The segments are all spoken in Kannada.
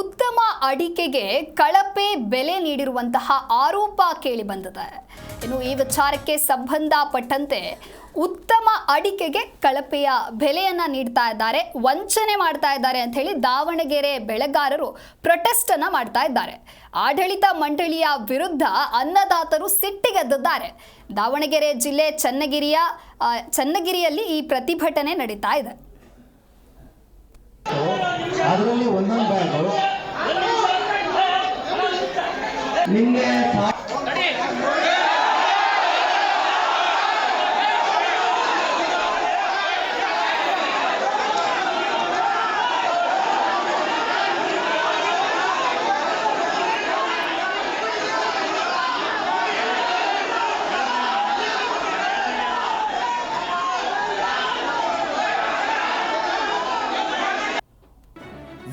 ಉತ್ತಮ ಅಡಿಕೆಗೆ ಕಳಪೆ ಬೆಲೆ ನೀಡಿರುವಂತಹ ಆರೋಪ ಕೇಳಿಬಂದಿದೆ. ಇನ್ನು ಈ ವಿಚಾರಕ್ಕೆ ಸಂಬಂಧಪಟ್ಟಂತೆ ಉತ್ತಮ ಅಡಿಕೆಗೆ ಕಳಪೆಯ ಬೆಲೆಯನ್ನ ನೀಡ್ತಾ ಇದ್ದಾರೆ, ವಂಚನೆ ಮಾಡ್ತಾ ಇದ್ದಾರೆ ಅಂತ ಹೇಳಿ ದಾವಣಗೆರೆ ಬೆಳೆಗಾರರು ಪ್ರೊಟೆಸ್ಟ್ ಅನ್ನ ಮಾಡ್ತಾ ಇದ್ದಾರೆ. ಆಡಳಿತ ಮಂಡಳಿಯ ವಿರುದ್ಧ ಅನ್ನದಾತರು ಸಿಟ್ಟಿಗೆದ್ದಿದ್ದಾರೆ. ದಾವಣಗೆರೆ ಜಿಲ್ಲೆ ಚನ್ನಗಿರಿಯಲ್ಲಿ ಈ ಪ್ರತಿಭಟನೆ ನಡೀತಾ ಇದೆ. ಅದರಲ್ಲಿ ಒಂದೊಂದು ಬ್ಯಾಗು ನಿಮಗೆ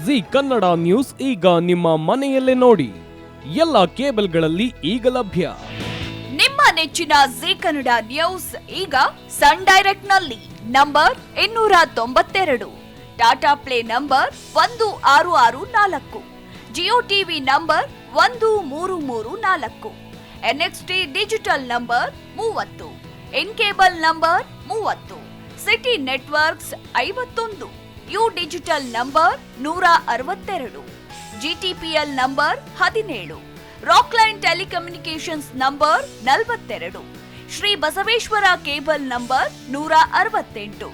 ಜಿ ಕನ್ನಡ ನ್ಯೂಸ್ ಈಗ ನಿಮ್ಮ ಮನೆಯಲ್ಲೇ ನೋಡಿ. ಎಲ್ಲ ಕೇಬಲ್ಗಳಲ್ಲಿ ಈಗ ಲಭ್ಯ. ನಿಮ್ಮ ನೆಚ್ಚಿನ ಜಿ ಕನ್ನಡ ನ್ಯೂಸ್ ಈಗ ಸನ್ ಡೈರೆಕ್ಟ್ ನಲ್ಲಿ number 292, Tata play number 1664, Jio TV number 1334, NXT digital number 30, in cable number 30, city networks 51, U digital number 162, GTPL number 17, Rockline telecommunications number 42, Shri Basaveshwara cable number 168,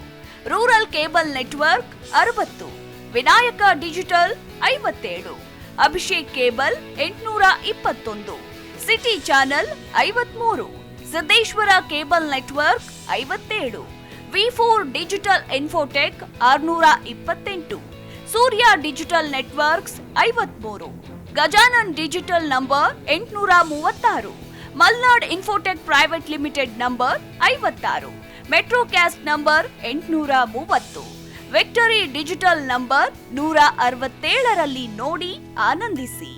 rural cable network 60, Vinayaka digital 57, Abhishek cable 821, city channel 53, Siddeshwara cable network 57, V4 digital Infotech 628, Surya digital networks 53, Gajanan digital number 836, Malnad Infotech Private Limited number 56, Metrocast number 830, Victory Digital number 167ರಲ್ಲಿ ನೋಡಿ ಆನಂದಿಸಿ.